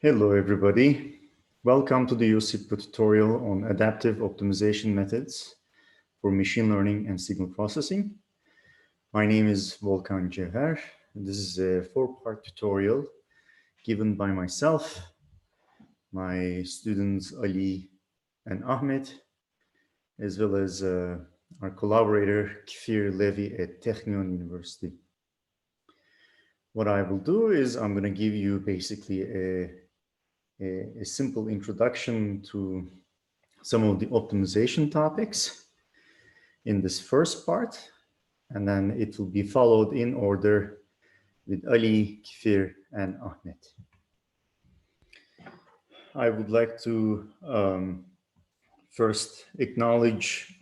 Hello, everybody. Welcome to the EUSIPCO tutorial on adaptive optimization methods for machine learning and signal processing. My name is Volkan Cevher. This is a four-part tutorial given by myself, my students Ali and Ahmet, as well as our collaborator Kfir Levy at Technion University. What I will do is I'm going to give you basically a simple introduction to some of the optimization topics in this first part, and then it will be followed in order with Ali, Kfir, and Ahmet. I would like to first acknowledge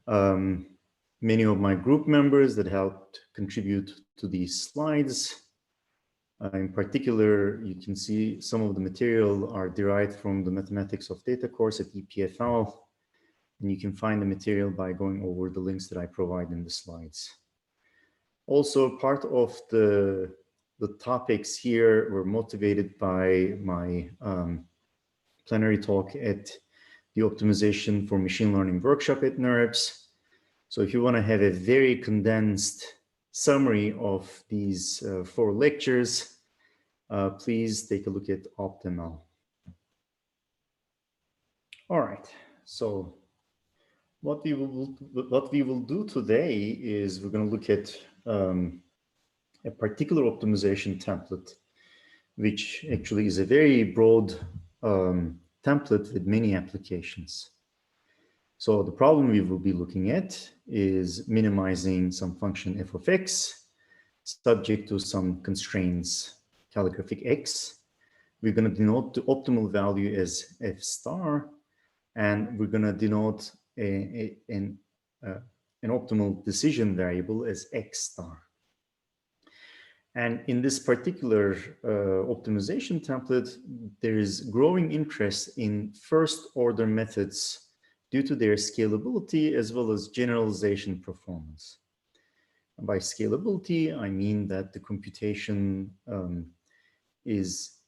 many of my group members that helped contribute to these slides. In particular, you can see some of the material are derived from the Mathematics of Data course at EPFL, and you can find the material by going over the links that I provide in the slides. Also, part of the topics here were motivated by my plenary talk at the Optimization for Machine Learning workshop at NeurIPS. So if you want to have a very condensed summary of these 4 lectures, please take a look at OptiML. All right, so what we will do today is we're going to look at a particular optimization template, which actually is a very broad template with many applications. So the problem we will be looking at is minimizing some function f of x subject to some constraints calligraphic x. We're going to denote the optimal value as f star, and we're going to denote an optimal decision variable as x star. And in this particular optimization template, there is growing interest in first order methods due to their scalability as well as generalization performance. And by scalability, I mean that the computation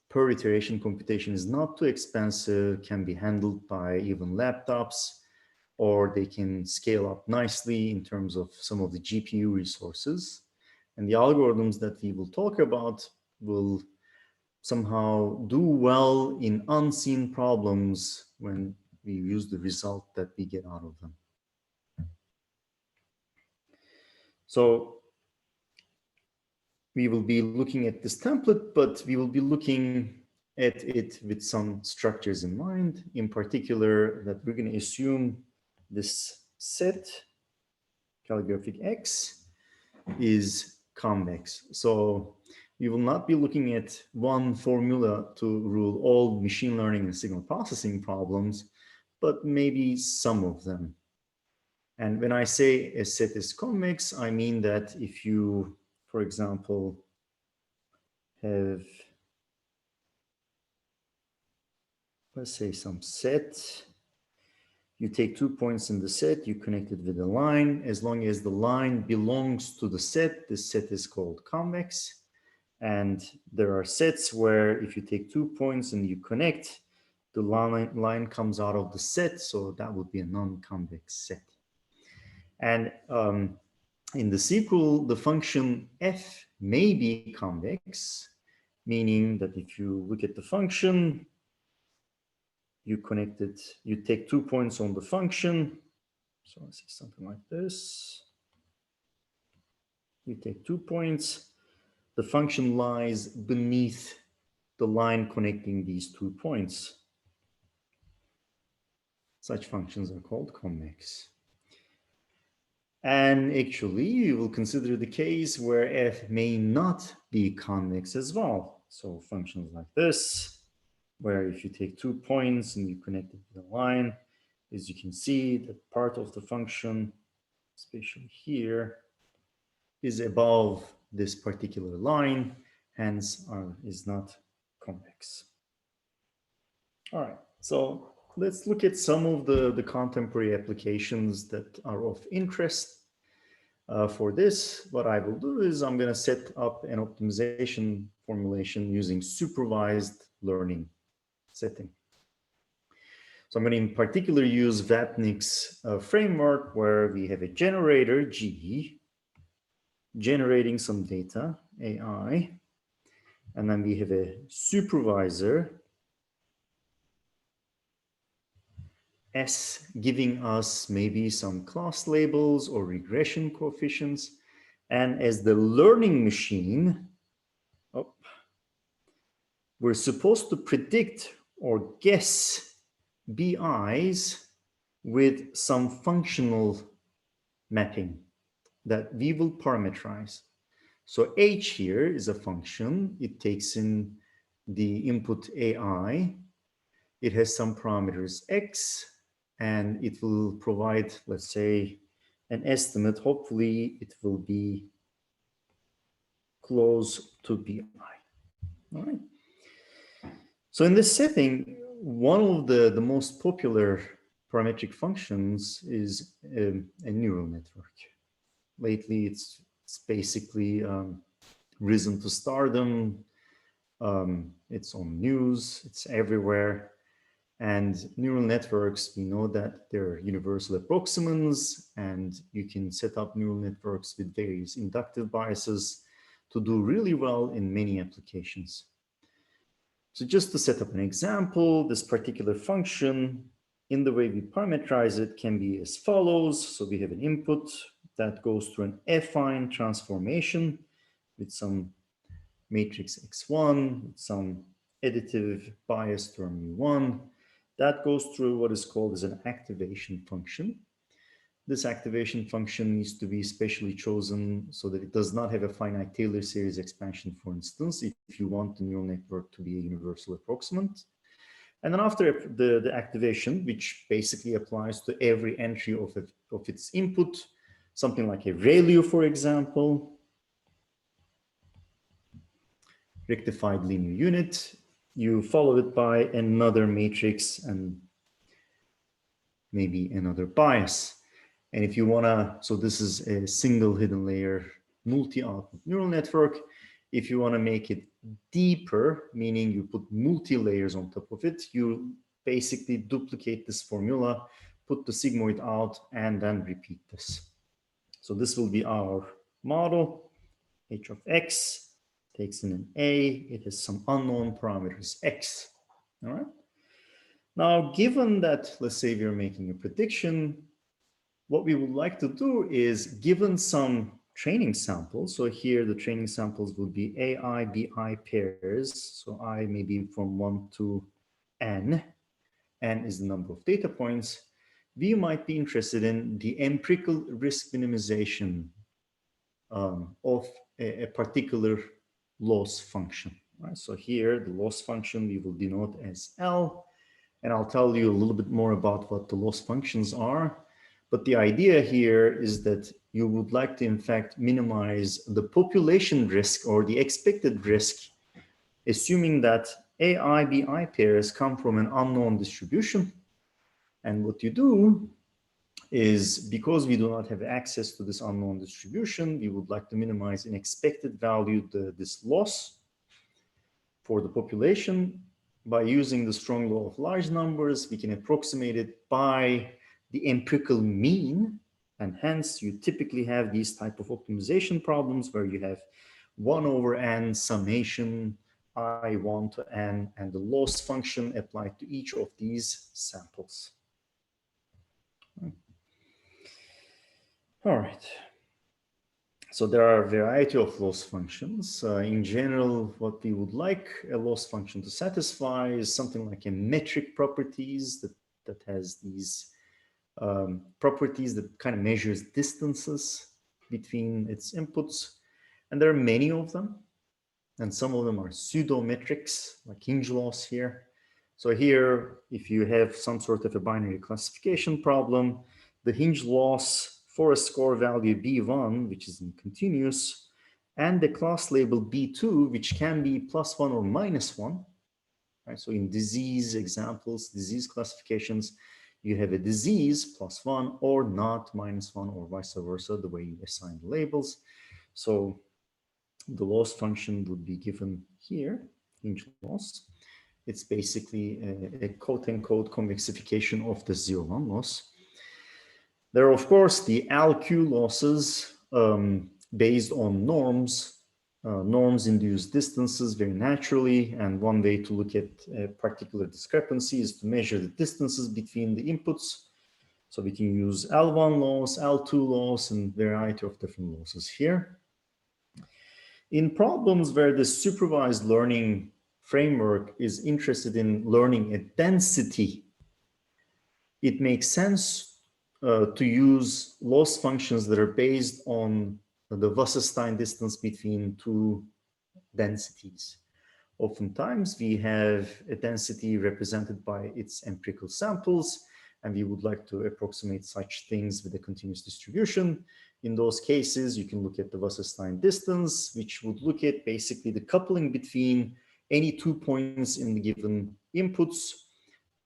per iteration computation is not too expensive, can be handled by even laptops, or they can scale up nicely in terms of some of the GPU resources. And the algorithms that we will talk about will somehow do well in unseen problems when we use the result that we get out of them. So we will be looking at this template, but we will be looking at it with some structures in mind. In particular, that we're going to assume this set, calligraphic x, is convex. So we will not be looking at one formula to rule all machine learning and signal processing problems, but maybe some of them. And when I say a set is convex, I mean that if you, for example, have, let's say, some set, you take 2 points in the set, you connect it with a line. As long as the line belongs to the set is called convex. And there are sets where if you take 2 points and you connect, the line comes out of the set, so that would be a non-convex set. And in the SQL, the function f may be convex, meaning that if you look at the function, you connect it, you take 2 points on the function. So I see something like this. You take 2 points. The function lies beneath the line connecting these 2 points. Such functions are called convex. And actually, you will consider the case where f may not be convex as well. So functions like this, where if you take 2 points and you connect it to the line, as you can see, that part of the function, especially here, is above this particular line, hence is not convex. All right, so let's look at some of the contemporary applications that are of interest. For this, what I will do is I'm going to set up an optimization formulation using supervised learning setting. So I'm going to in particular use Vapnik's framework, where we have a generator, G, generating some data, AI, and then we have a supervisor, S, giving us maybe some class labels or regression coefficients. And as the learning machine, we're supposed to predict or guess BIs with some functional mapping that we will parameterize. So H here is a function. It takes in the input AI. It has some parameters X, and it will provide, let's say, an estimate. Hopefully, it will be close to BI. All right. So in this setting, one of the most popular parametric functions is a neural network. Lately, it's basically risen to stardom. It's on news, it's everywhere. And neural networks, we know that they're universal approximants, and you can set up neural networks with various inductive biases to do really well in many applications. So just to set up an example, this particular function, in the way we parameterize it, can be as follows. So we have an input that goes through an affine transformation with some matrix X1, with some additive bias term U1. That goes through what is called as an activation function. This activation function needs to be specially chosen so that it does not have a finite Taylor series expansion, for instance, if you want the neural network to be a universal approximant. And then after the activation, which basically applies to every entry of its input, something like a ReLU, for example, rectified linear unit, you follow it by another matrix and maybe another bias. And if you want to, so this is a single hidden layer multi-output neural network. If you want to make it deeper, meaning you put multi-layers on top of it, you basically duplicate this formula, put the sigmoid out, and then repeat this. So this will be our model. H of X takes in an A. It has some unknown parameters X. All right. Now, given that, let's say we're making a prediction, what we would like to do is, given some training samples, so here the training samples will be AI, BI pairs, so I may be from 1 to N is the number of data points, we might be interested in the empirical risk minimization of a particular loss function. Right? So here, the loss function we will denote as L, and I'll tell you a little bit more about what the loss functions are. But the idea here is that you would like to, in fact, minimize the population risk or the expected risk, assuming that AI-BI pairs come from an unknown distribution. And what you do is, because we do not have access to this unknown distribution, we would like to minimize an expected value, this loss for the population. By using the strong law of large numbers, we can approximate it by the empirical mean, and hence you typically have these type of optimization problems where you have 1 over n summation I1 to n and the loss function applied to each of these samples. All right. So there are a variety of loss functions. In general, what we would like a loss function to satisfy is something like a metric properties that has these properties that kind of measures distances between its inputs. And there are many of them. And some of them are pseudo metrics, like Hinge Loss here. So here, if you have some sort of a binary classification problem, the Hinge Loss for a score value B1, which is in continuous, and the class label B2, which can be +1 or -1. Right? So in disease examples, disease classifications, you have a disease +1 or not -1 or vice versa, the way you assign the labels. So the loss function would be given here, Hinge loss. It's basically a quote-unquote convexification of the 0-1 loss. There are, of course, the LQ losses based on norms. Norms induce distances very naturally, and one way to look at a particular discrepancy is to measure the distances between the inputs. So we can use L1 loss, L2 loss, and variety of different losses here. In problems where the supervised learning framework is interested in learning a density, it makes sense to use loss functions that are based on the Wasserstein distance between two densities. Oftentimes we have a density represented by its empirical samples, and we would like to approximate such things with a continuous distribution. In those cases, you can look at the Wasserstein distance, which would look at basically the coupling between any 2 points in the given inputs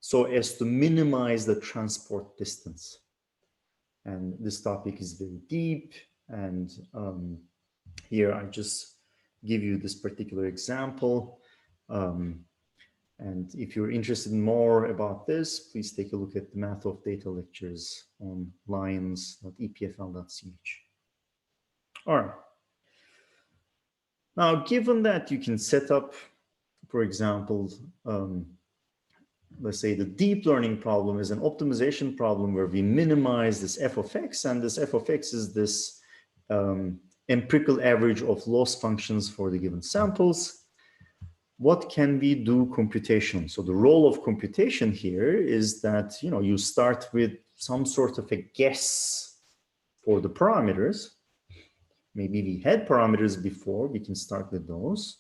so as to minimize the transport distance. And this topic is very deep, and here I just give you this particular example. And if you're interested in more about this, please take a look at the Math of Data lectures on lions.epfl.ch. All right. Now, given that you can set up, for example, let's say the deep learning problem is an optimization problem where we minimize this f of x, and this f of x is this empirical average of loss functions for the given samples. What can we do computationally? So the role of computation here is that, you know, you start with some sort of a guess for the parameters. Maybe we had parameters before, we can start with those.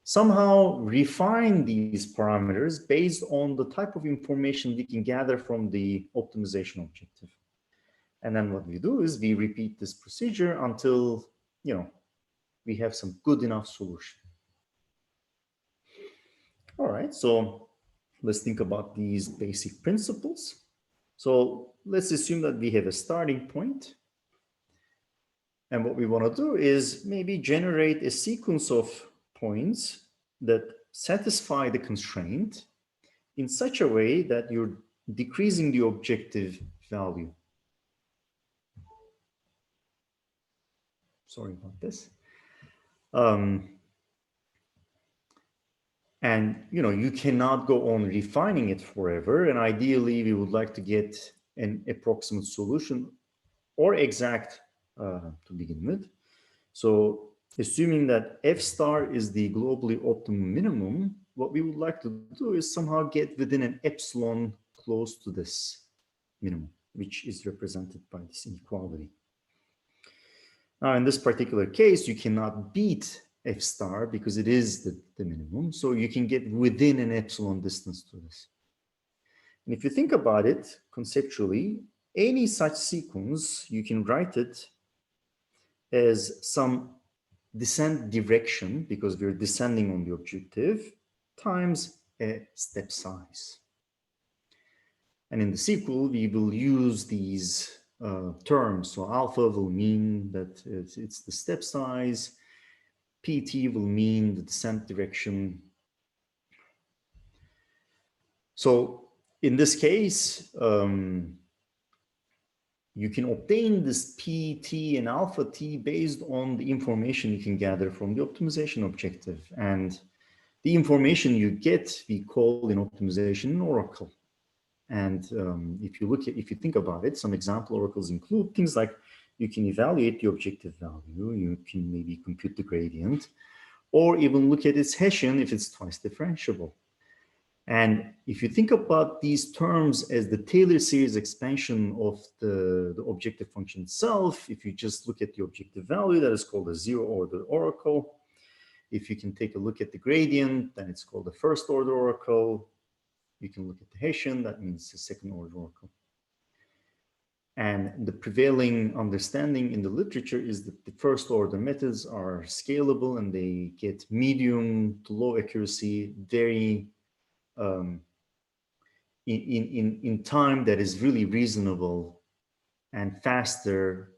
Somehow refine these parameters based on the type of information we can gather from the optimization objective. And then what we do is we repeat this procedure until, you know, we have some good enough solution. All right, so let's think about these basic principles. So let's assume that we have a starting point. And what we want to do is maybe generate a sequence of points that satisfy the constraint in such a way that you're decreasing the objective value. Sorry about this. And, you know, you cannot go on refining it forever. And ideally, we would like to get an approximate solution or exact to begin with. So assuming that f star is the globally optimum minimum, what we would like to do is somehow get within an epsilon close to this minimum, which is represented by this inequality. Now, in this particular case, you cannot beat f star because it is the minimum. So you can get within an epsilon distance to this. And if you think about it conceptually, any such sequence, you can write it as some descent direction, because we're descending on the objective, times a step size. And in the sequel, we will use these terms. So alpha will mean that it's the step size. PT will mean the descent direction. So in this case, you can obtain this PT and alpha t based on the information you can gather from the optimization objective. And the information you get, we call in optimization an oracle. And if you think about it, some example oracles include things like you can evaluate the objective value, you can maybe compute the gradient, or even look at its Hessian if it's twice differentiable. And if you think about these terms as the Taylor series expansion of the objective function itself, if you just look at the objective value, that is called a zero-order oracle. If you can take a look at the gradient, then it's called a first-order oracle. You can look at the Hessian, that means the second-order oracle. And the prevailing understanding in the literature is that the first-order methods are scalable and they get medium to low accuracy very in time that is really reasonable and faster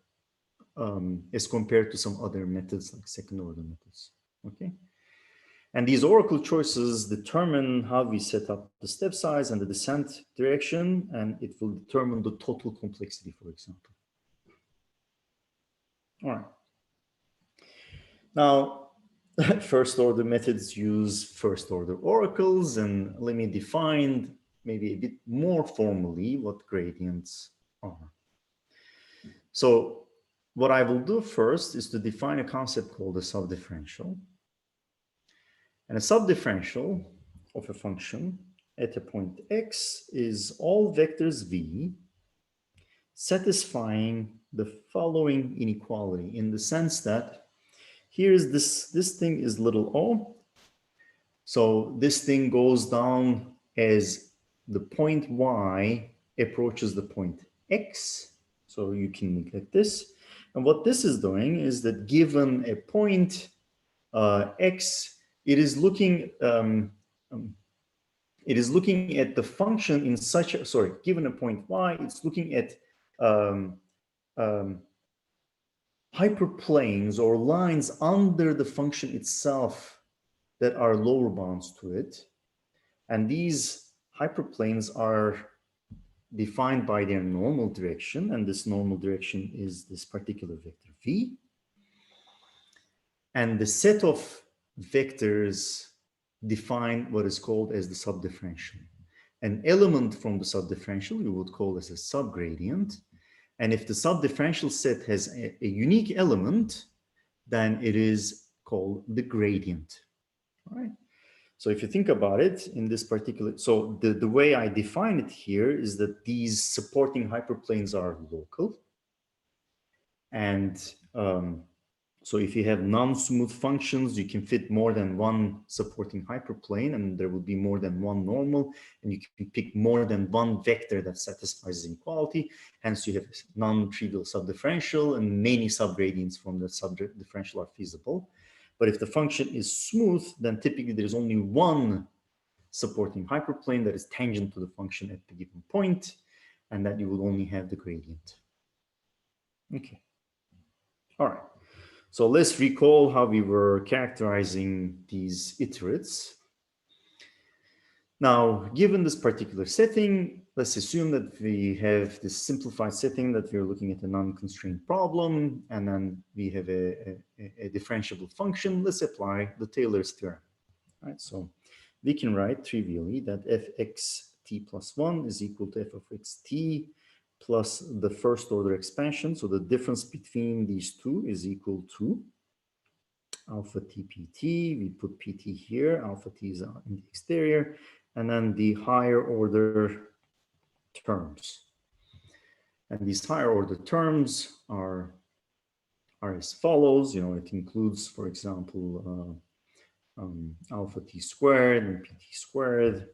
as compared to some other methods like second order methods. Okay. And these oracle choices determine how we set up the step size and the descent direction, and it will determine the total complexity, for example. All right. Now, first order methods use first order oracles, and let me define maybe a bit more formally what gradients are. So what I will do first is to define a concept called a subdifferential. And a subdifferential of a function at a point x is all vectors v satisfying the following inequality, in the sense that here is this thing is little o. So this thing goes down as the point y approaches the point x. So you can neglect this. And what this is doing is that given a point x, it is looking at the function in such a, sorry, given a point y, it's looking at hyperplanes or lines under the function itself that are lower bounds to it. And these hyperplanes are defined by their normal direction, and this normal direction is this particular vector v. And the set of vectors define what is called as the subdifferential. An element from the subdifferential you would call as a subgradient. And if the subdifferential set has a unique element, then it is called the gradient. All right. So if you think about it in this particular, so the way I define it here is that these supporting hyperplanes are local. And so if you have non-smooth functions, you can fit more than one supporting hyperplane, and there will be more than one normal, and you can pick more than one vector that satisfies inequality. Hence, you have non-trivial subdifferential, and many subgradients from the subdifferential are feasible. But if the function is smooth, then typically there's only one supporting hyperplane that is tangent to the function at the given point, and that you will only have the gradient. Okay. All right. So let's recall how we were characterizing these iterates. Now, given this particular setting, let's assume that we have this simplified setting that we're looking at a non-constrained problem, and then we have a differentiable function. Let's apply the Taylor's theorem. All right, so we can write trivially that fxt plus 1 is equal to f of xt plus the first order expansion. So the difference between these two is equal to alpha t pt. We put pt here, alpha t is in the exterior, and then the higher order terms. And these higher order terms are as follows. You know, it includes, for example, alpha t squared and pt squared.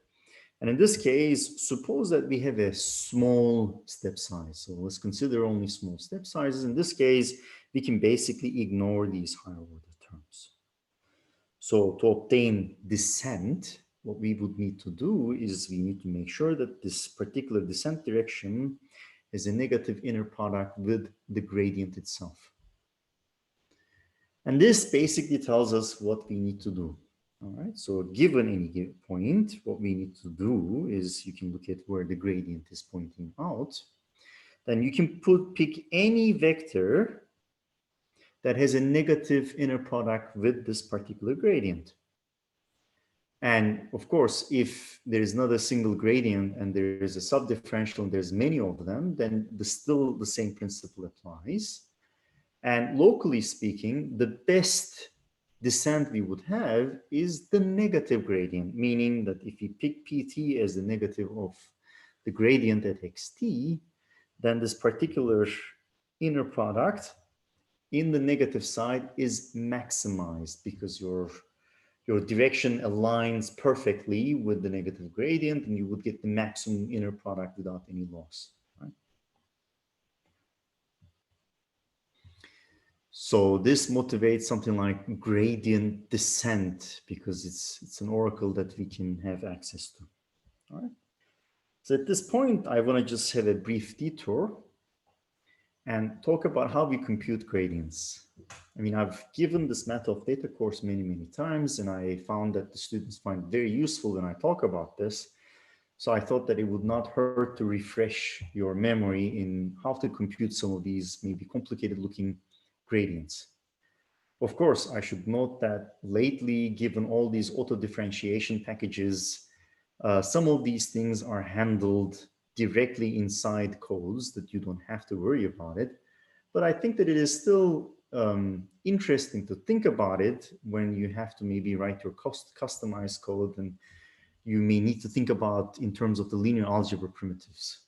And in this case, suppose that we have a small step size. So let's consider only small step sizes. In this case, we can basically ignore these higher order terms. So to obtain descent, what we would need to do is we need to make sure that this particular descent direction is a negative inner product with the gradient itself. And this basically tells us what we need to do. All right, so given any given point, what we need to do is you can look at where the gradient is pointing out. Then you can pick any vector that has a negative inner product with this particular gradient. And of course, if there is not a single gradient and there is a subdifferential and there's many of them, then still the same principle applies. And locally speaking, the best descent we would have is the negative gradient, meaning that if we pick pt as the negative of the gradient at xt, then this particular inner product in the negative side is maximized because your direction aligns perfectly with the negative gradient, and you would get the maximum inner product without any loss. Right? So this motivates something like gradient descent because it's an oracle that we can have access to. All right. So at this point, I want to just have a brief detour and talk about how we compute gradients. I mean, I've given this math of data course many, many times, and I found that the students find it very useful when I talk about this. So I thought that it would not hurt to refresh your memory in how to compute some of these maybe complicated looking gradients. Of course, I should note that lately, given all these auto differentiation packages, some of these things are handled directly inside codes that you don't have to worry about it. But I think that it is still interesting to think about it when you have to maybe write your customized code, and you may need to think about in terms of the linear algebra primitives.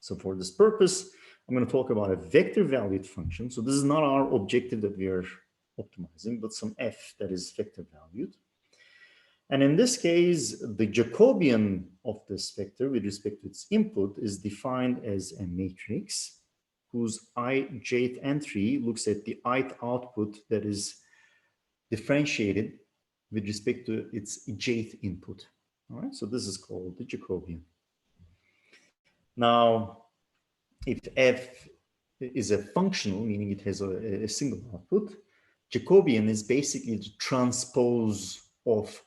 So for this purpose, I'm going to talk about a vector valued function. So this is not our objective that we are optimizing, but some f that is vector valued. And in this case, the Jacobian of this vector with respect to its input is defined as a matrix whose ijth entry looks at the ith output that is differentiated with respect to its jth input. All right, so this is called the Jacobian. Now, if f is a functional, meaning it has a single output, Jacobian is basically the transpose of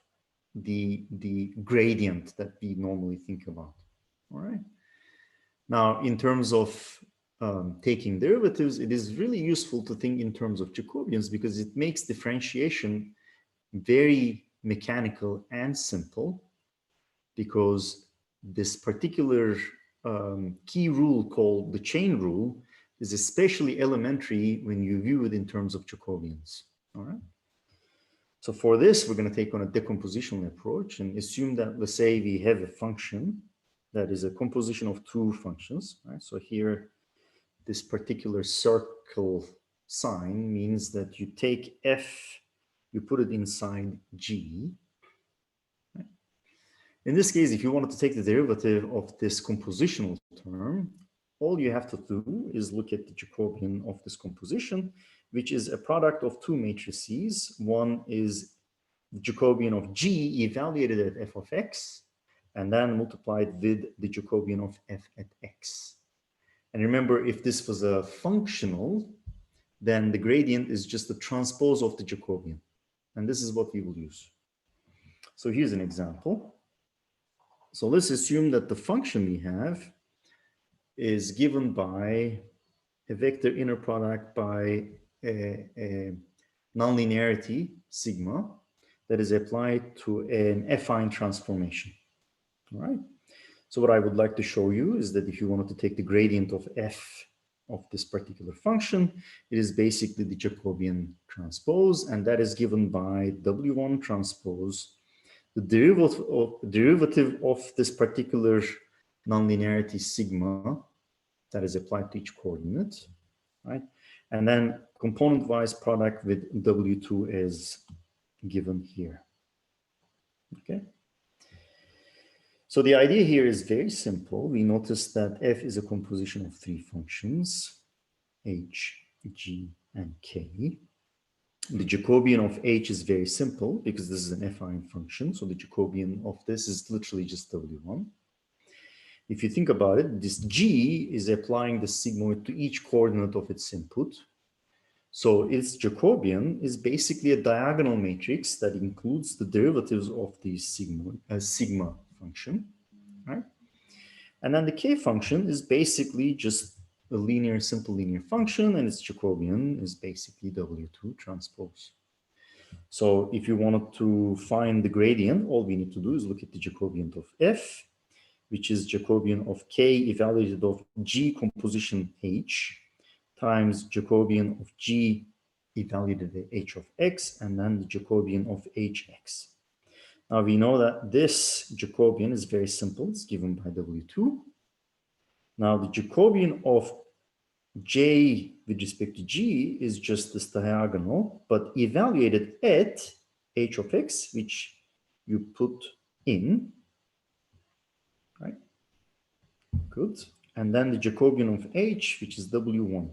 the gradient that we normally think about. All right. Now, in terms of taking derivatives, it is really useful to think in terms of Jacobians because it makes differentiation very mechanical and simple, because this particular key rule called the chain rule is especially elementary when you view it in terms of Jacobians. All right. So for this, we're going to take on a decompositional approach and assume that, let's say, we have a function that is a composition of two functions. Right? So here, this particular circle sign means that you take f, you put it inside g. Right? In this case, if you wanted to take the derivative of this compositional term, all you have to do is look at the Jacobian of this composition, which is a product of two matrices. One is the Jacobian of g evaluated at f of x, and then multiplied with the Jacobian of f at x. And remember, if this was a functional, then the gradient is just the transpose of the Jacobian. And this is what we will use. So here's an example. So let's assume that the function we have is given by a vector inner product by a nonlinearity sigma that is applied to an affine transformation. All right. So what I would like to show you is that if you wanted to take the gradient of f of this particular function, it is basically the Jacobian transpose, and that is given by W1 transpose, the derivative of this particular nonlinearity sigma that is applied to each coordinate, right? And then component-wise product with W2 is given here, okay? So the idea here is very simple. We notice that f is a composition of three functions, h, g, and k. The Jacobian of h is very simple because this is an affine function. So the Jacobian of this is literally just W1. If you think about it, this g is applying the sigmoid to each coordinate of its input. So its Jacobian is basically a diagonal matrix that includes the derivatives of the sigma function, right? And then the k function is basically just a simple linear function, and its Jacobian is basically W2 transpose. So if you wanted to find the gradient, all we need to do is look at the Jacobian of f, which is Jacobian of k evaluated of g composition h times Jacobian of g evaluated at h of x, and then the Jacobian of hx. Now we know that this Jacobian is very simple. It's given by W2. Now the Jacobian of j with respect to g is just this diagonal, but evaluated at h of x, which you put in, right? Good. And then the Jacobian of h, which is W1.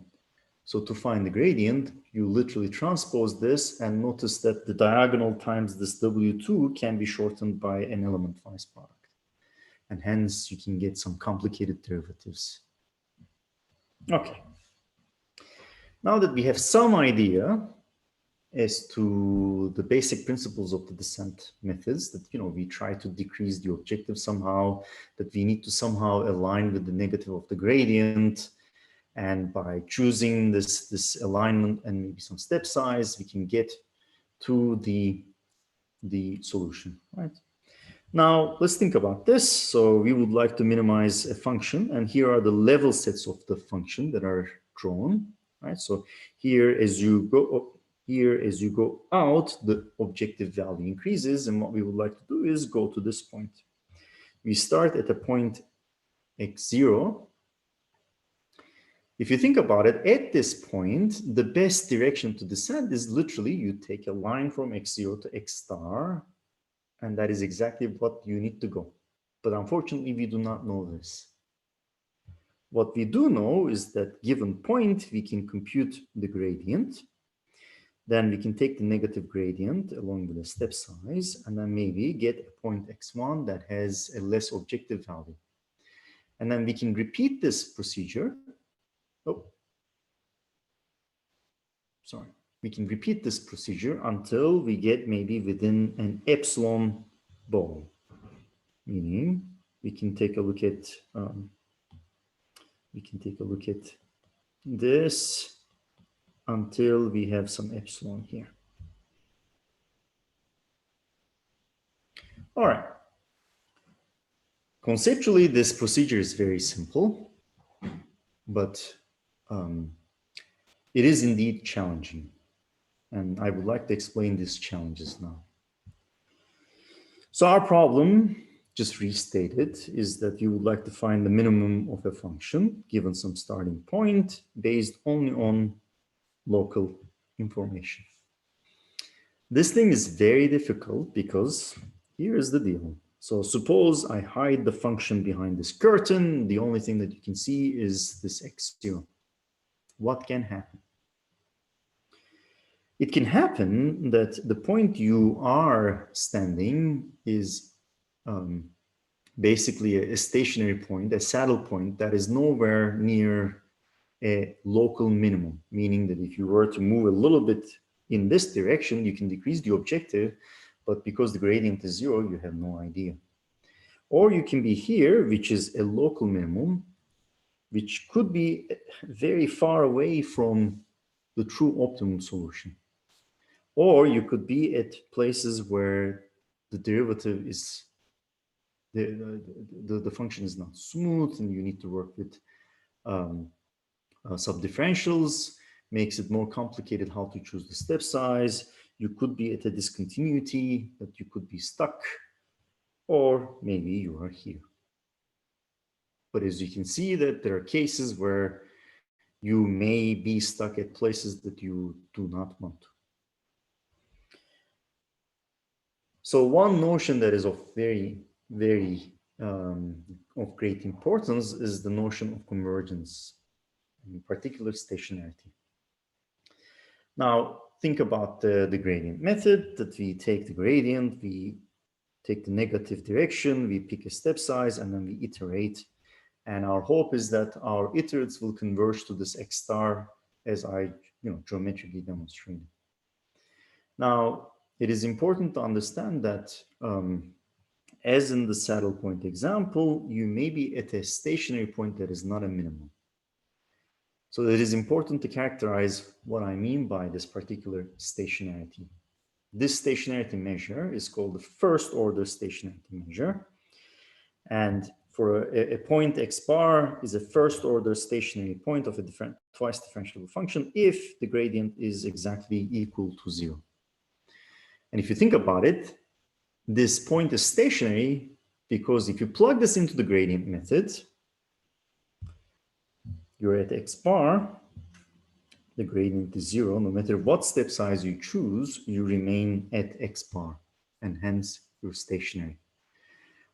So to find the gradient, you literally transpose this and notice that the diagonal times this W2 can be shortened by an element-wise product. and hence you can get some complicated derivatives. Okay. Now that we have some idea as to the basic principles of the descent methods, that, you know, we try to decrease the objective somehow, that we need to somehow align with the negative of the gradient, and by choosing this alignment and maybe some step size, we can get to the solution, right? Now, let's think about this. So we would like to minimize a function, and here are the level sets of the function that are drawn, right? So here, as you go out, the objective value increases, and what we would like to do is go to this point. We start at a point x0. If you think about it, at this point, the best direction to descend is literally you take a line from x0 to x star, and that is exactly what you need to go. But unfortunately, we do not know this. What we do know is that given point, we can compute the gradient. Then we can take the negative gradient along with the step size, and then maybe get a point x1 that has a less objective value. And then we can repeat this procedure. Oh, sorry. We can repeat this procedure until we get maybe within an epsilon ball. Meaning we can take a look at this until we have some epsilon here. All right. Conceptually, this procedure is very simple, but it is indeed challenging. And I would like to explain these challenges now. So our problem, just restated, is that you would like to find the minimum of a function given some starting point based only on local information. This thing is very difficult because here is the deal. So suppose I hide the function behind this curtain. The only thing that you can see is this x0. What can happen? It can happen that the point you are standing is basically a stationary point, a saddle point that is nowhere near a local minimum, meaning that if you were to move a little bit in this direction, you can decrease the objective, but because the gradient is 0, you have no idea. Or you can be here, which is a local minimum, which could be very far away from the true optimum solution. Or you could be at places where the derivative is, the function is not smooth, and you need to work with subdifferentials, makes it more complicated how to choose the step size. You could be at a discontinuity, that you could be stuck, or maybe you are here. But as you can see, that there are cases where you may be stuck at places that you do not want to. So one notion that is of of great importance is the notion of convergence, in particular stationarity. Now, think about the gradient method, that we take the gradient, we take the negative direction, we pick a step size, and then we iterate. And our hope is that our iterates will converge to this x star as I geometrically demonstrated. Now, it is important to understand that as in the saddle point example, you may be at a stationary point that is not a minimum. So it is important to characterize what I mean by this particular stationarity. This stationarity measure is called the first order stationarity measure. And for a point x bar is a first order stationary point of a twice differentiable function if the gradient is exactly equal to 0. And if you think about it, this point is stationary because if you plug this into the gradient method, you're at x bar, the gradient is 0. No matter what step size you choose, you remain at x bar, and hence you're stationary.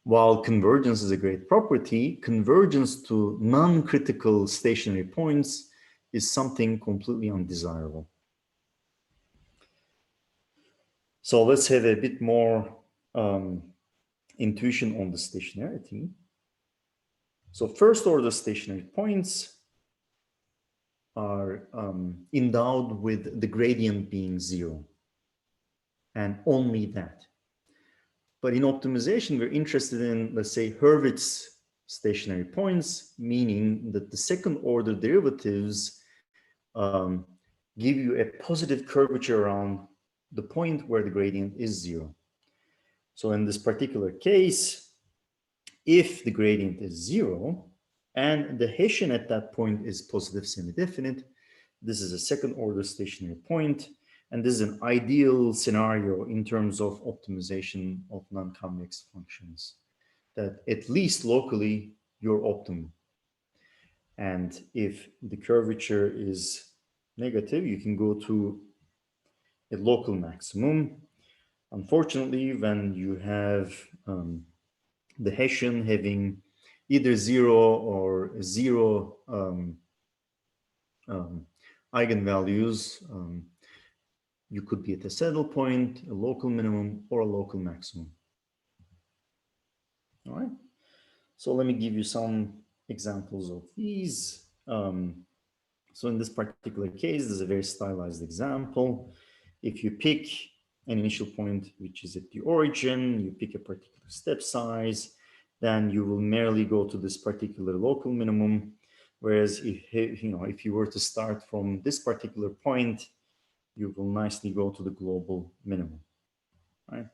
While convergence is a great property, convergence to non-critical stationary points is something completely undesirable. So let's have a bit more intuition on the stationarity. So first order stationary points are endowed with the gradient being 0 and only that. But in optimization, we're interested in, let's say, Hurwitz stationary points, meaning that the second order derivatives give you a positive curvature around the point where the gradient is 0. So in this particular case, if the gradient is 0 and the Hessian at that point is positive semi-definite, this is a second order stationary point, and this is an ideal scenario in terms of optimization of non-convex functions, that at least locally you're optimum. And if the curvature is negative, you can go to a local maximum. Unfortunately, when you have the Hessian having either 0 or 0 eigenvalues, you could be at a saddle point, a local minimum, or a local maximum. All right. So let me give you some examples of these. So in this particular case, there's a very stylized example. If you pick an initial point, which is at the origin, you pick a particular step size, then you will merely go to this particular local minimum. Whereas if you were to start from this particular point, you will nicely go to the global minimum, right?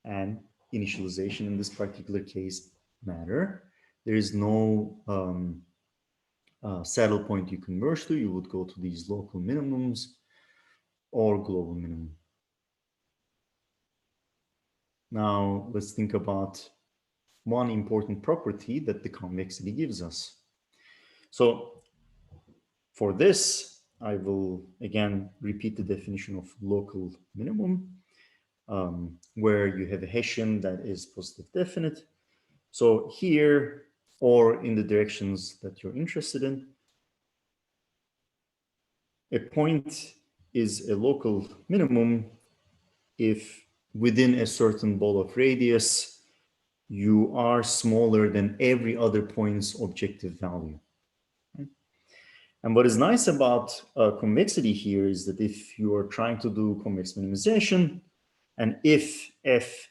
And initialization in this particular case matter. There is no saddle point you converge to. You would go to these local minimums or global minimum. Now let's think about one important property that the convexity gives us. So for this, I will again repeat the definition of local minimum, where you have a Hessian that is positive definite. So here, or in the directions that you're interested in, a point is a local minimum if within a certain ball of radius, you are smaller than every other point's objective value. And what is nice about convexity here is that if you are trying to do convex minimization, and if f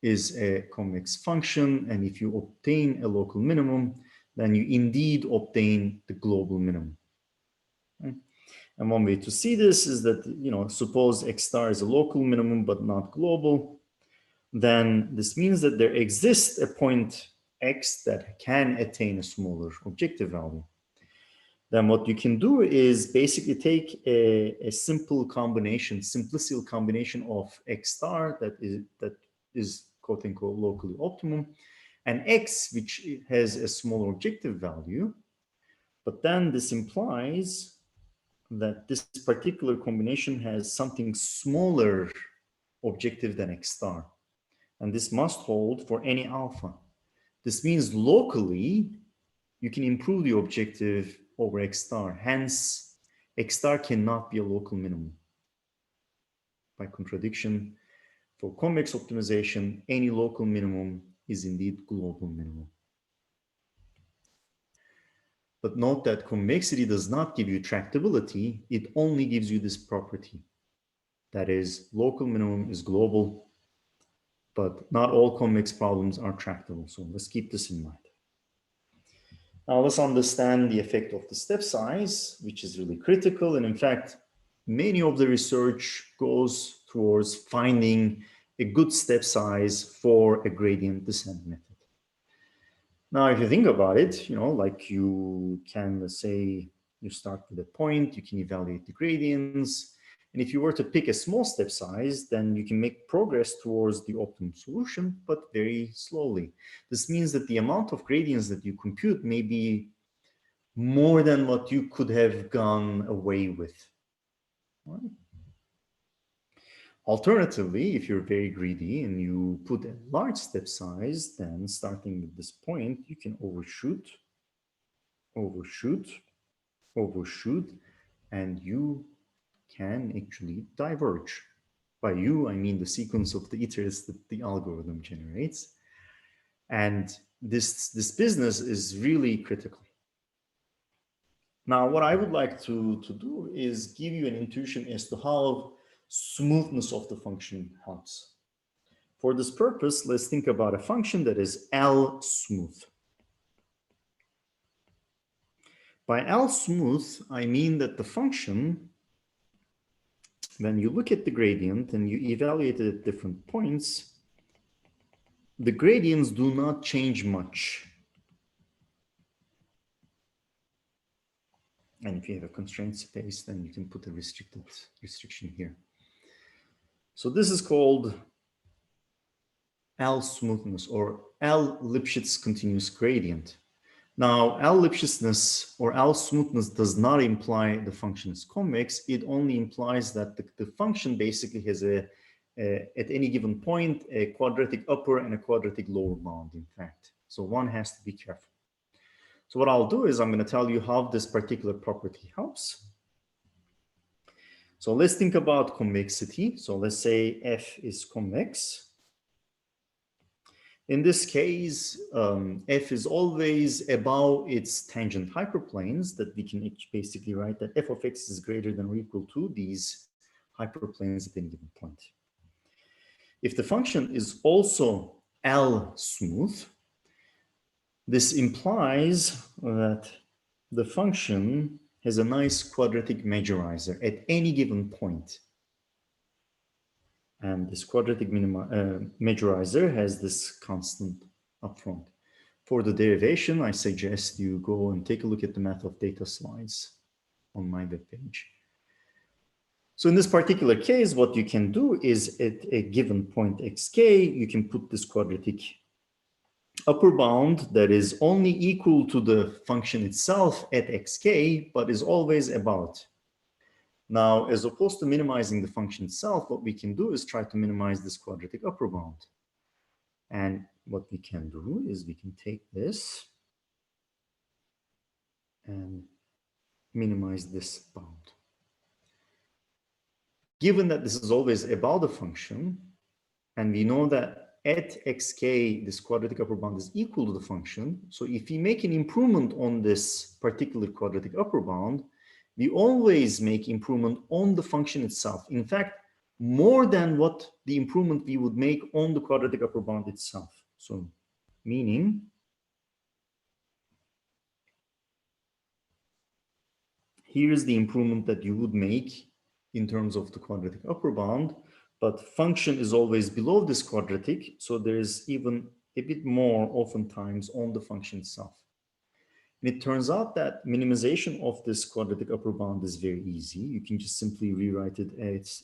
is a convex function, and if you obtain a local minimum, then you indeed obtain the global minimum. Right? And one way to see this is that, suppose x star is a local minimum but not global, then this means that there exists a point x that can attain a smaller objective value. Then what you can do is basically take a simple combination, simplicial combination of x star that is quote unquote locally optimum, and x which has a smaller objective value. But then this implies that this particular combination has something smaller objective than x star. And this must hold for any alpha. This means locally, you can improve the objective over x star. Hence, x star cannot be a local minimum. By contradiction, for convex optimization, any local minimum is indeed global minimum. But note that convexity does not give you tractability. It only gives you this property. That is, local minimum is global, but not all convex problems are tractable. So let's keep this in mind. Now let's understand the effect of the step size, which is really critical. And in fact, many of the research goes towards finding a good step size for a gradient descent method. Now, if you think about it, like you can, let's say, you start with a point, you can evaluate the gradients. And if you were to pick a small step size, then you can make progress towards the optimum solution, but very slowly. This means that the amount of gradients that you compute may be more than what you could have gone away with. Right? Alternatively, if you're very greedy and you put a large step size, then starting with this point, you can overshoot, and you can actually diverge. By you, I mean the sequence of the iterates that the algorithm generates. And this business is really critical. Now, what I would like to do is give you an intuition as to how smoothness of the function helps. For this purpose, let's think about a function that is L smooth. By L smooth, I mean that the function, when you look at the gradient and you evaluate it at different points, the gradients do not change much. And if you have a constrained space, then you can put a restriction here. So this is called L smoothness or L Lipschitz continuous gradient. Now, L Lipschitzness or L smoothness does not imply the function is convex. It only implies that the function basically has at any given point, a quadratic upper and a quadratic lower bound, in fact. So one has to be careful. So what I'll do is I'm going to tell you how this particular property helps. So let's think about convexity. So let's say F is convex. In this case, F is always above its tangent hyperplanes, that we can basically write that f of x is greater than or equal to these hyperplanes at any given point. If the function is also L smooth, this implies that the function has a nice quadratic majorizer at any given point. And this quadratic majorizer has this constant up front. For the derivation, I suggest you go and take a look at the math of data slides on my webpage. So in this particular case, what you can do is at a given point xk, you can put this quadratic upper bound that is only equal to the function itself at xk, but is always about. Now, as opposed to minimizing the function itself, what we can do is try to minimize this quadratic upper bound. And what we can do is we can take this and minimize this bound. Given that this is always about the function, and we know that at xk, this quadratic upper bound is equal to the function. So if we make an improvement on this particular quadratic upper bound, we always make improvement on the function itself. In fact, more than what the improvement we would make on the quadratic upper bound itself. So meaning, here's the improvement that you would make in terms of the quadratic upper bound, but function is always below this quadratic. So there's even a bit more oftentimes on the function itself. And it turns out that minimization of this quadratic upper bound is very easy. You can just simply rewrite it as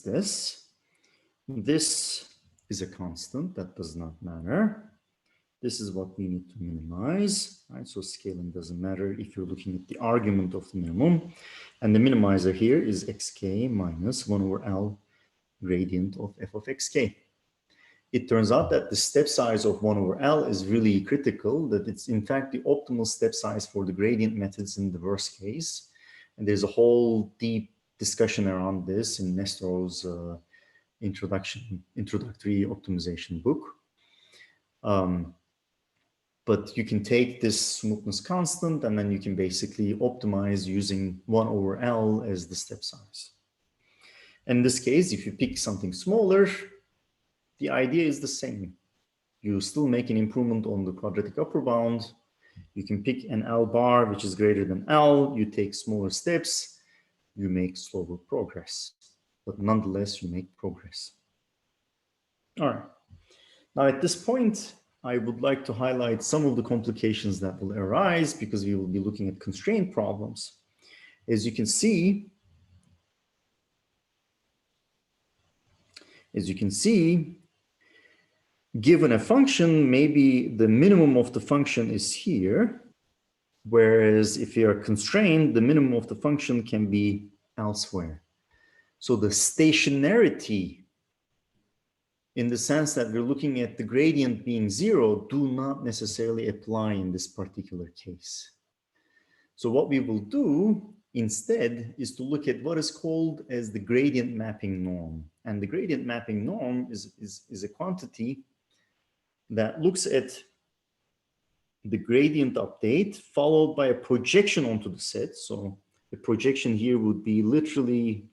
this. This is a constant, that does not matter. This is what we need to minimize, right? So scaling doesn't matter if you're looking at the argument of the minimum. And the minimizer here is xk minus 1 over L gradient of f of xk. It turns out that the step size of 1 over L is really critical, that it's in fact the optimal step size for the gradient methods in the worst case. And there's a whole deep discussion around this in Nestor's introductory optimization book. But you can take this smoothness constant and then you can basically optimize using 1 over L as the step size. In this case, if you pick something smaller, the idea is the same. You still make an improvement on the quadratic upper bound. You can pick an L bar, which is greater than L. You take smaller steps, you make slower progress, but nonetheless, you make progress. All right. Now at this point, I would like to highlight some of the complications that will arise because we will be looking at constraint problems. As you can see, given a function, maybe the minimum of the function is here, whereas if you are constrained, the minimum of the function can be elsewhere. So the stationarity in the sense that we're looking at the gradient being 0, do not necessarily apply in this particular case. So what we will do instead is to look at what is called as the gradient mapping norm. And the gradient mapping norm is a quantity that looks at the gradient update followed by a projection onto the set. So the projection here would be literally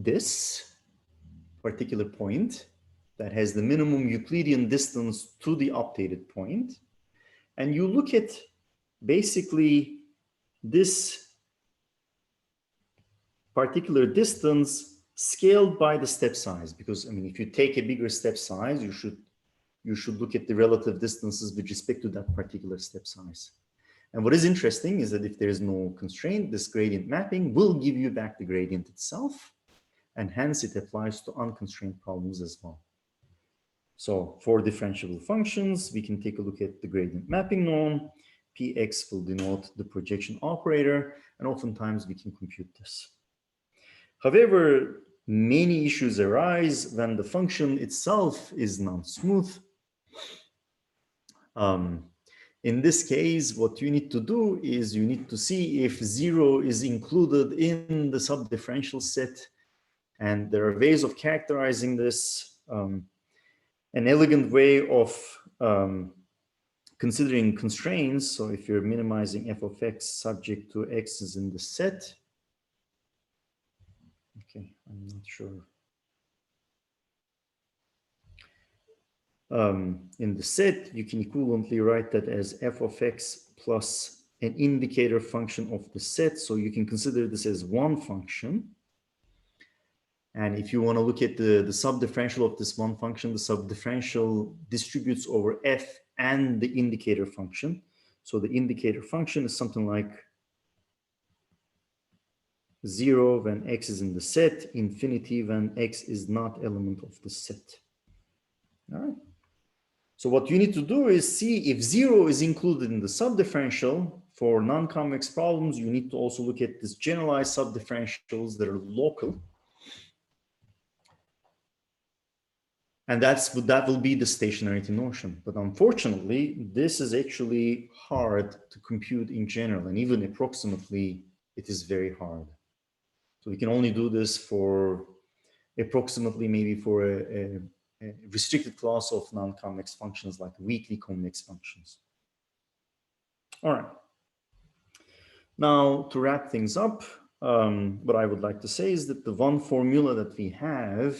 this particular point that has the minimum Euclidean distance to the updated point. And you look at basically this particular distance scaled by the step size, because I mean, if you take a bigger step size, you should look at the relative distances with respect to that particular step size. And what is interesting is that if there is no constraint, this gradient mapping will give you back the gradient itself, and hence it applies to unconstrained problems as well. So for differentiable functions, we can take a look at the gradient mapping norm. Px will denote the projection operator, and oftentimes we can compute this. However, many issues arise when the function itself is non-smooth. In this case, what you need to do is you need to see if 0 is included in the subdifferential set. And there are ways of characterizing this. An elegant way of considering constraints. So if you're minimizing f of x subject to x is in the set. Okay, I'm not sure. In the set, you can equivalently write that as f of x plus an indicator function of the set. So you can consider this as one function. And if you want to look at the subdifferential of this one function, the subdifferential distributes over f and the indicator function. So the indicator function is something like 0 when x is in the set, infinity when x is not element of the set. All right. So what you need to do is see if 0 is included in the subdifferential. For non-convex problems, you need to also look at this generalized subdifferentials that are local. And that will be the stationarity notion. But unfortunately, this is actually hard to compute in general, and even approximately, it is very hard. So we can only do this for approximately maybe for a restricted class of non-convex functions like weakly convex functions. All right. Now, to wrap things up, what I would like to say is that the one formula that we have,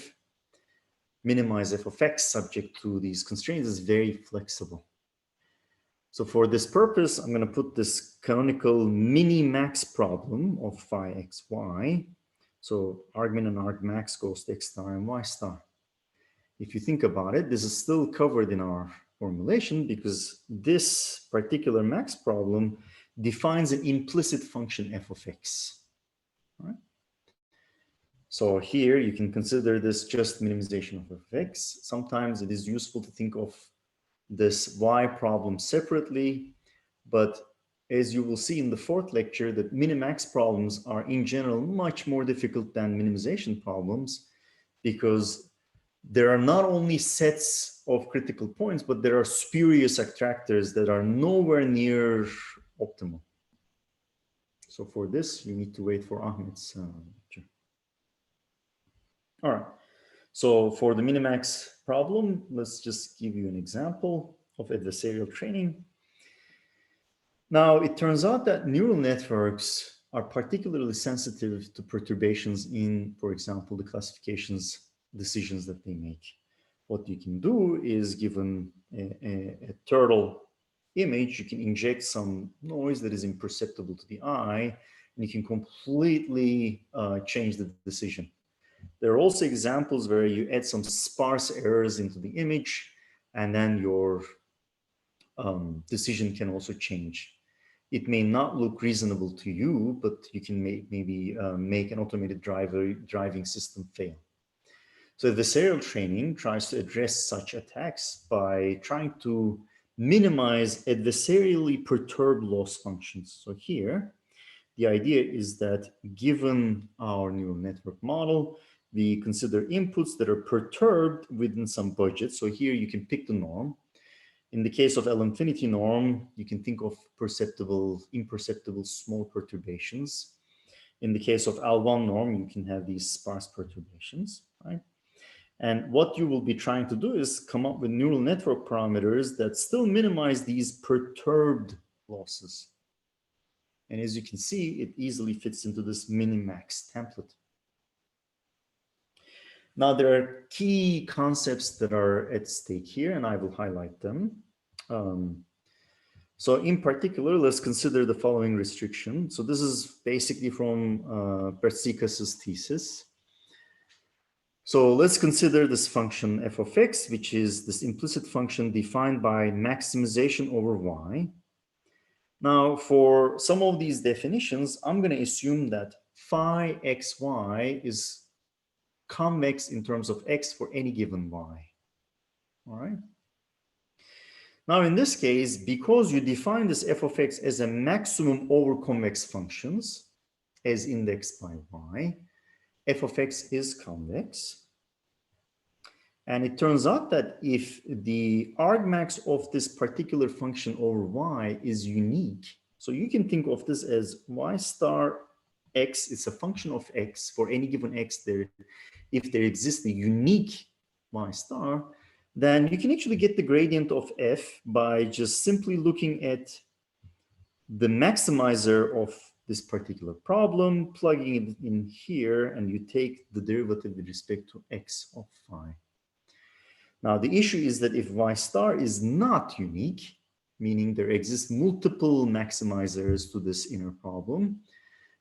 minimize f of x subject to these constraints, is very flexible. So for this purpose, I'm going to put this canonical mini-max problem of phi x, y. So argmin and argmax goes to x star and y star. If you think about it, this is still covered in our formulation because this particular max problem defines an implicit function f of x. All right? So here you can consider this just minimization of f of x. Sometimes it is useful to think of this y problem separately, but as you will see in the fourth lecture, that minimax problems are in general much more difficult than minimization problems because there are not only sets of critical points, but there are spurious attractors that are nowhere near optimal. So for this, you need to wait for Ahmet's lecture. All right. So for the minimax problem, let's just give you an example of adversarial training. Now, it turns out that neural networks are particularly sensitive to perturbations in, for example, the classifications decisions that they make. What you can do is, given a turtle image, you can inject some noise that is imperceptible to the eye, and you can completely change the decision. There are also examples where you add some sparse errors into the image, and then your decision can also change. It may not look reasonable to you, but you can maybe make an automated driving system fail. So adversarial training tries to address such attacks by trying to minimize adversarially perturbed loss functions. So here, the idea is that given our neural network model, we consider inputs that are perturbed within some budget. So here you can pick the norm. In the case of L infinity norm, you can think of perceptible, imperceptible small perturbations. In the case of L1 norm, you can have these sparse perturbations, right? And what you will be trying to do is come up with neural network parameters that still minimize these perturbed losses. And as you can see, it easily fits into this minimax template. Now, there are key concepts that are at stake here, and I will highlight them. So in particular, let's consider the following restriction. So this is basically from Bertsikas's thesis. So let's consider this function f of x, which is this implicit function defined by maximization over y. Now, for some of these definitions, I'm going to assume that phi xy is convex in terms of x for any given y. All right. Now, in this case, because you define this f of x as a maximum over convex functions as indexed by y, f of x is convex. And it turns out that if the argmax of this particular function over y is unique, so you can think of this as y star x is a function of x for any given x there. If there exists a unique y star, then you can actually get the gradient of f by just simply looking at the maximizer of this particular problem, plugging it in here, and you take the derivative with respect to x of phi. Now, the issue is that if y star is not unique, meaning there exist multiple maximizers to this inner problem,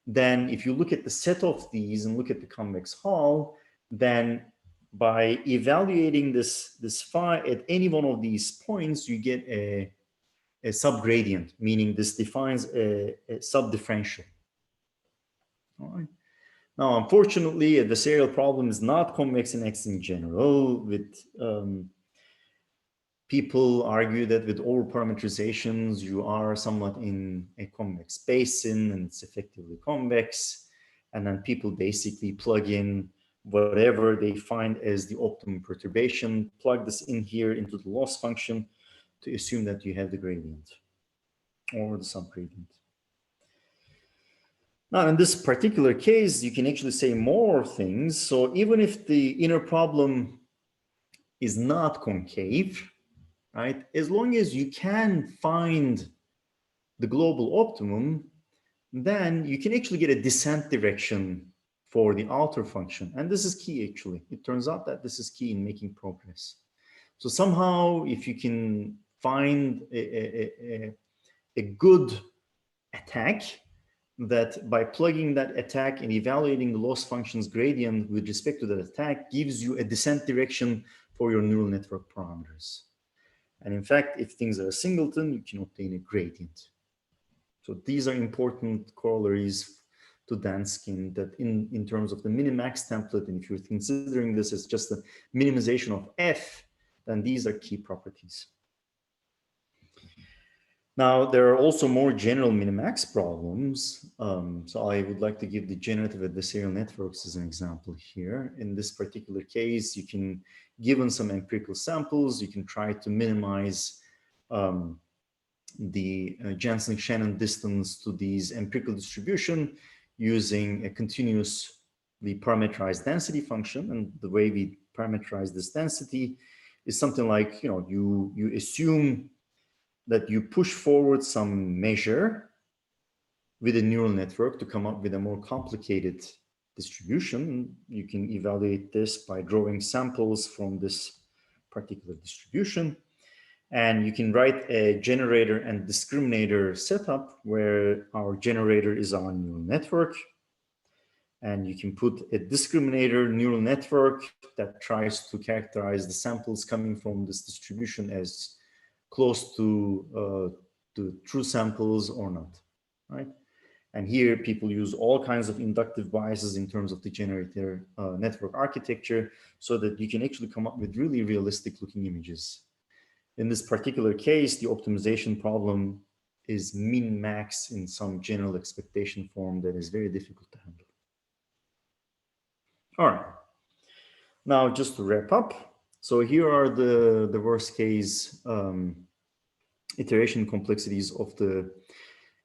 then if you look at the set of these and look at the convex hull, then by evaluating this phi at any one of these points, you get a subgradient, meaning this defines a subdifferential. All right. Now, unfortunately, adversarial problem is not convex in X in general. With people argue that with overparameterizations, you are somewhat in a convex basin and it's effectively convex. And then people basically plug in whatever they find as the optimum perturbation, plug this in here into the loss function to assume that you have the gradient or the subgradient. Now, in this particular case, you can actually say more things. So even if the inner problem is not concave, right, as long as you can find the global optimum, then you can actually get a descent direction for the outer function. And this is key, actually. It turns out that this is key in making progress. So somehow, if you can find a good attack, that by plugging that attack and evaluating the loss function's gradient with respect to that attack gives you a descent direction for your neural network parameters. And in fact, if things are a singleton, you can obtain a gradient. So these are important corollaries to Danskin that in terms of the minimax template, and if you're considering this as just a minimization of f, then these are key properties. Now, there are also more general minimax problems. So I would like to give the generative adversarial networks as an example here. In this particular case, you can, given some empirical samples, you can try to minimize the Jensen-Shannon distance to these empirical distribution using a continuously parameterized density function. And the way we parameterize this density is something like, you assume that you push forward some measure with a neural network to come up with a more complicated distribution. You can evaluate this by drawing samples from this particular distribution. And you can write a generator and discriminator setup where our generator is our neural network. And you can put a discriminator neural network that tries to characterize the samples coming from this distribution as close to true samples or not, right? And here people use all kinds of inductive biases in terms of the generator network architecture so that you can actually come up with really realistic looking images. In this particular case, the optimization problem is min-max in some general expectation form that is very difficult to handle. All right. Now, just to wrap up, so here are the worst case iteration complexities of the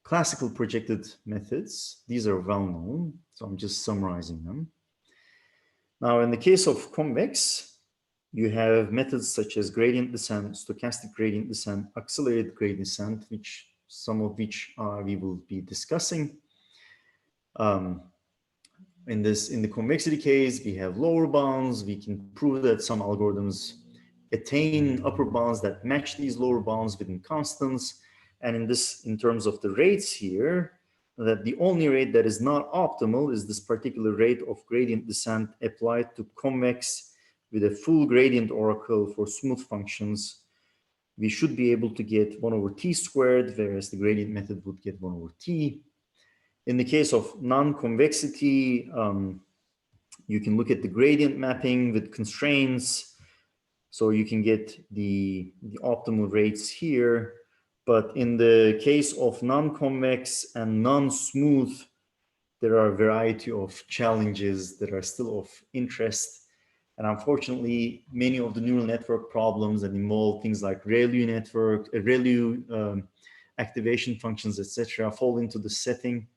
classical projected methods. These are well known, so I'm just summarizing them. Now, in the case of convex, you have methods such as gradient descent, stochastic gradient descent, accelerated gradient descent, which some of which we will be discussing. In the convexity case, we have lower bounds. We can prove that some algorithms attain upper bounds that match these lower bounds within constants. And in terms of the rates here, that the only rate that is not optimal is this particular rate of gradient descent applied to convex with a full gradient oracle for smooth functions. We should be able to get 1 over t squared, whereas the gradient method would get 1 over t. In the case of non-convexity, you can look at the gradient mapping with constraints. So you can get the optimal rates here. But in the case of non-convex and non-smooth, there are a variety of challenges that are still of interest. And unfortunately, many of the neural network problems that involve things like ReLU network, ReLU activation functions, etc., fall into the setting.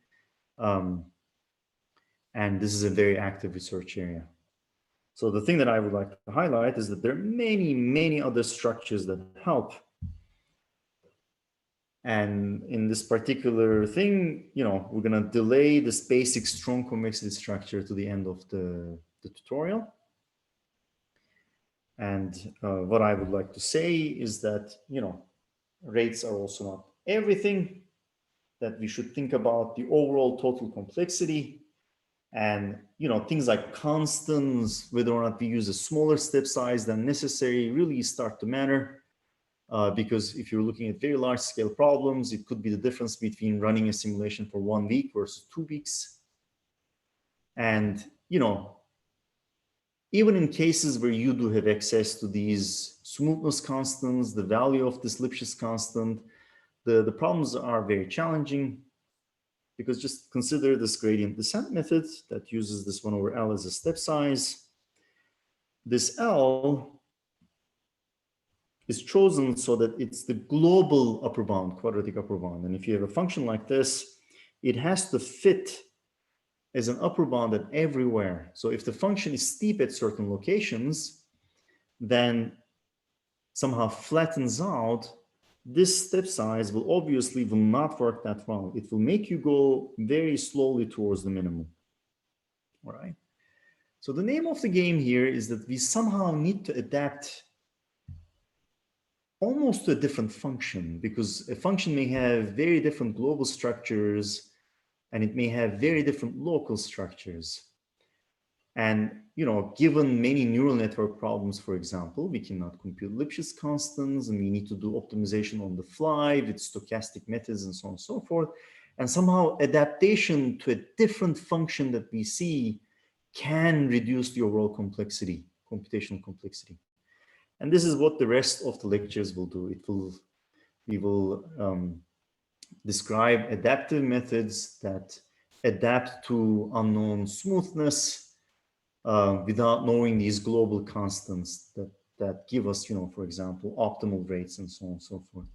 And this is a very active research area. So the thing that I would like to highlight is that there are many, many other structures that help. And in this particular thing, we're going to delay this basic strong convexity structure to the end of the tutorial. And what I would like to say is that, rates are also not everything, that we should think about the overall total complexity. And, things like constants, whether or not we use a smaller step size than necessary, really start to matter. Because if you're looking at very large scale problems, it could be the difference between running a simulation for 1 week versus 2 weeks. And, even in cases where you do have access to these smoothness constants, the value of this Lipschitz constant, the problems are very challenging, because just consider this gradient descent method that uses this 1 over L as a step size. This L is chosen so that it's the global upper bound, quadratic upper bound. And if you have a function like this, it has to fit as an upper bound at everywhere. So if the function is steep at certain locations, then somehow flattens out, this step size will obviously not work that well. It will make you go very slowly towards the minimum. All right. So the name of the game here is that we somehow need to adapt almost to a different function, because a function may have very different global structures and it may have very different local structures. And, given many neural network problems, for example, we cannot compute Lipschitz constants, and we need to do optimization on the fly with stochastic methods and so on and so forth. And somehow adaptation to a different function that we see can reduce the overall complexity, computational complexity. And this is what the rest of the lectures will do. We will describe adaptive methods that adapt to unknown smoothness without knowing these global constants that give us, for example, optimal rates and so on and so forth.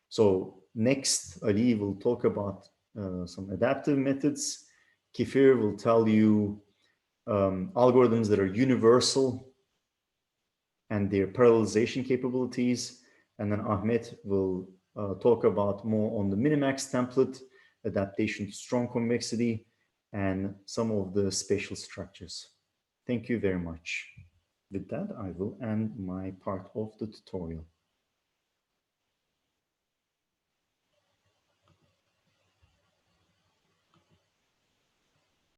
So next, Ali will talk about some adaptive methods. Kfir will tell you algorithms that are universal and their parallelization capabilities. And then Ahmet will talk about more on the minimax template, adaptation to strong convexity, and some of the spatial structures. Thank you very much. With that, I will end my part of the tutorial.